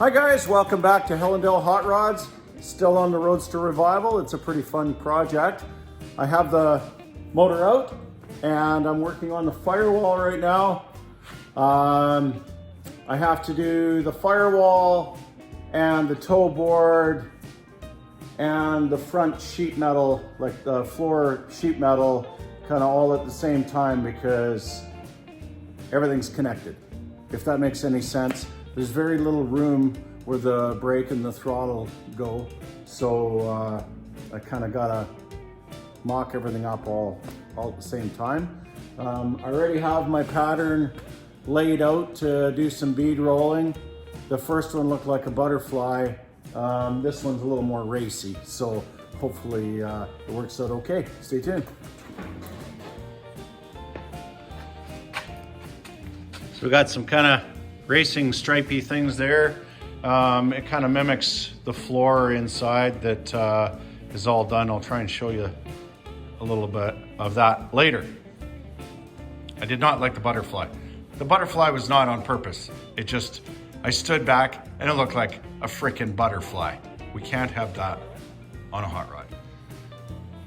Hi guys, welcome back to Hellendale Hotrods. Still on the Roadster revival. It's a pretty fun project. I have the motor out and I'm working on the Firewall right now. I have to do the Firewall and the toe board and the front sheet metal, like the floor sheet metal, kind of all at the same time because everything's connected, if that makes any sense. There's very little room where the brake and the throttle go, so I kind of gotta mock everything up all at the same time. I already have my pattern laid out to do some bead rolling. The first one looked like a butterfly. This one's a little more racy, so hopefully it works out okay. Stay tuned. So we got some kind of racing stripy things there. It kind of mimics the floor inside that is all done. I'll try and show you a little bit of that later. I did not like the butterfly. The butterfly was not on purpose. It just, I stood back and it looked like a freaking butterfly. We can't have that on a hot rod.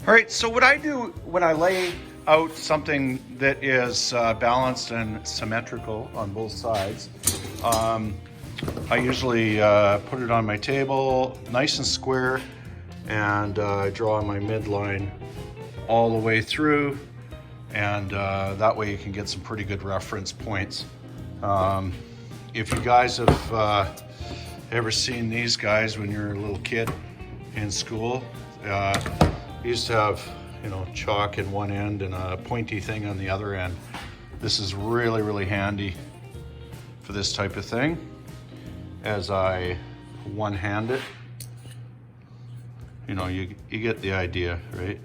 All right, so what I do when I lay out something that is balanced and symmetrical on both sides, I usually put it on my table nice and square, and I draw my midline all the way through, and that way you can get some pretty good reference points. If you guys have ever seen these guys when you're a little kid in school, you used to have, you know, chalk in one end and a pointy thing on the other end. This is really, really handy for this type of thing, as I one-hand it. You know, you get the idea, right?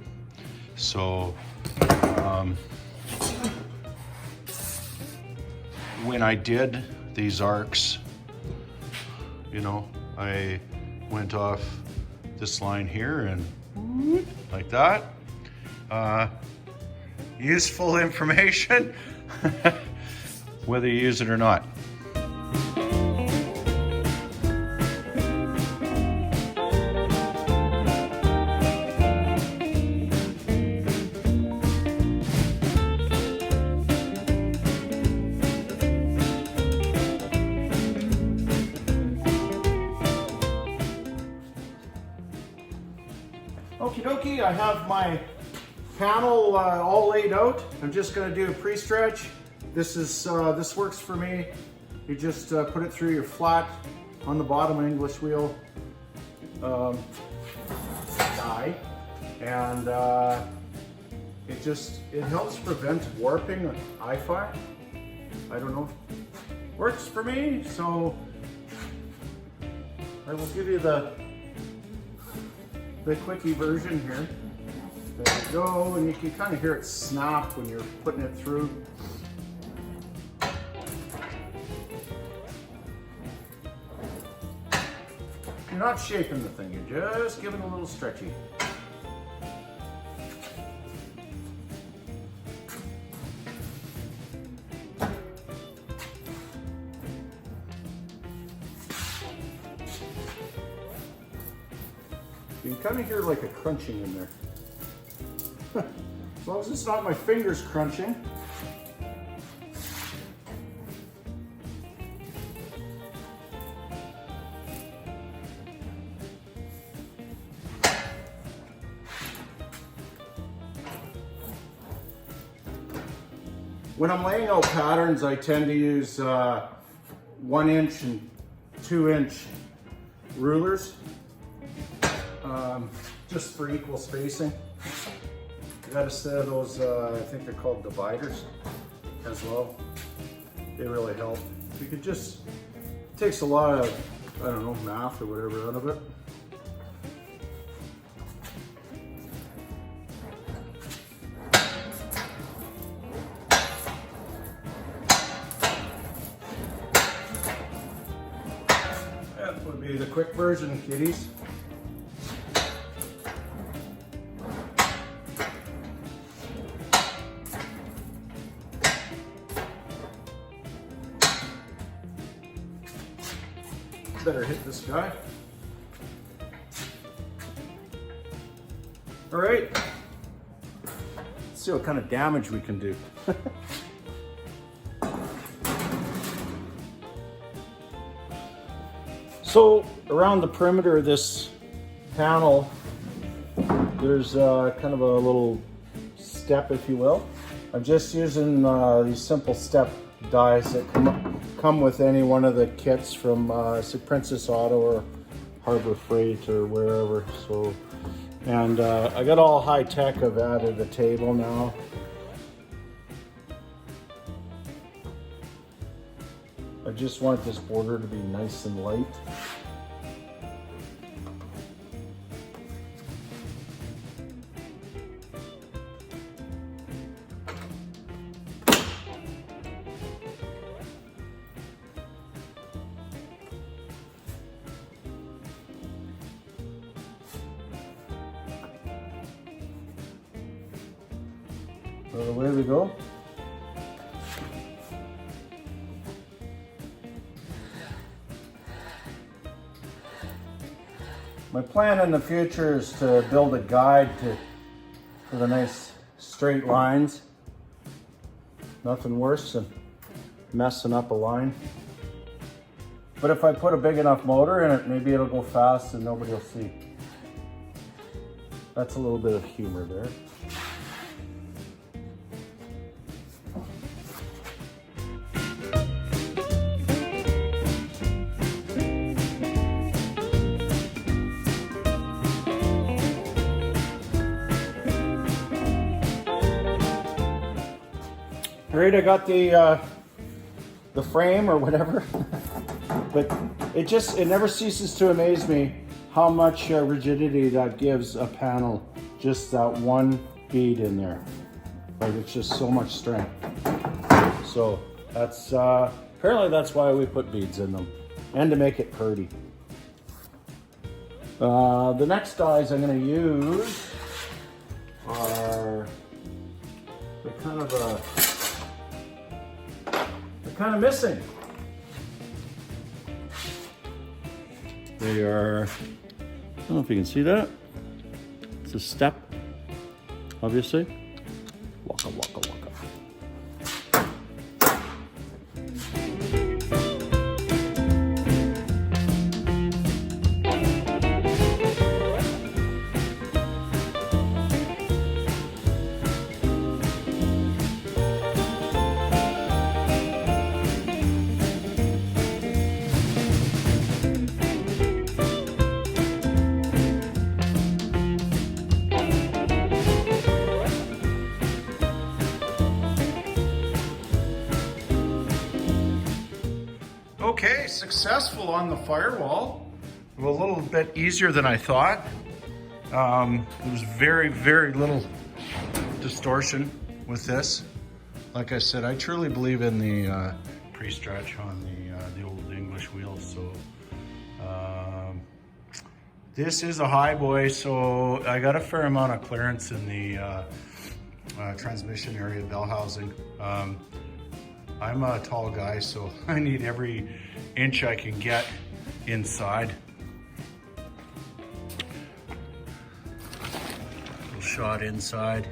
So when I did these arcs, you know, I went off this line here and like that. Useful information, whether you use it or not. Okie dokie, I have my panel all laid out. I'm just going to do a pre-stretch. This works for me. You just put it through your flat on the bottom English wheel die, and it helps prevent warping on I-fi. I don't know, works for me. So I will give you the quickie version here. There you go, and you can kind of hear it snap when you're putting it through. You're not shaping the thing, you're just giving a little stretchy. You can kind of hear like a crunching in there. As long as it's not my fingers crunching. When I'm laying out patterns, I tend to use 1 inch and 2 inch rulers, just for equal spacing. I got a set of those, I think they're called dividers as well. They really help. You could just, it takes a lot of, I don't know, math or whatever out of it. That would be the quick version, kiddies. Better hit this guy. All right. Let's see what kind of damage we can do. So around the perimeter of this panel, there's kind of a little step, if you will. I'm just using these simple step dies that come with any one of the kits from say Princess Auto or Harbor Freight or wherever. So, and I got all high tech. I've added a table now. I just want this border to be nice and light. So away we go. My plan in the future is to build a guide for the nice straight lines. Nothing worse than messing up a line. But if I put a big enough motor in it, maybe it'll go fast and nobody will see. That's a little bit of humor there. All right, I got the frame or whatever, but it never ceases to amaze me how much rigidity that gives a panel, just that one bead in there. Like, it's just so much strength. So that's apparently that's why we put beads in them, and to make it pretty. The next dies I'm going to use are they're kind of missing. They are, I don't know if you can see that. It's a step, obviously. Waka, waka, waka. Okay, successful on the Firewall. A little bit easier than I thought. There was very, very little distortion with this. Like I said, I truly believe in the pre-stretch on the old English wheels. So this is a high boy, so I got a fair amount of clearance in the transmission area, bell housing. I'm a tall guy, so I need every inch I can get inside. Little shot inside.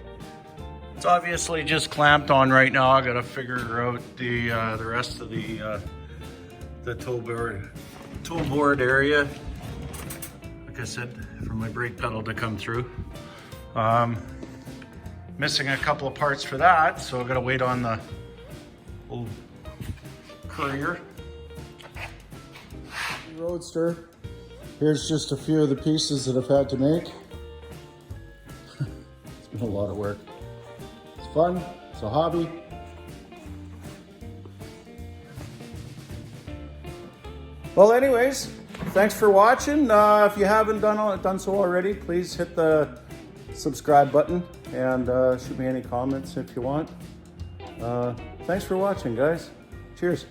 It's obviously just clamped on right now. I gotta figure out the rest of the toe board area. Like I said, for my brake pedal to come through. Missing a couple of parts for that, so I gotta wait on the old courier. Roadster. Here's just a few of the pieces that I've had to make. It's been a lot of work. It's fun, it's a hobby. Well, anyways, thanks for watching. If you haven't done so already, please hit the subscribe button and shoot me any comments if you want. Thanks for watching, guys. Cheers.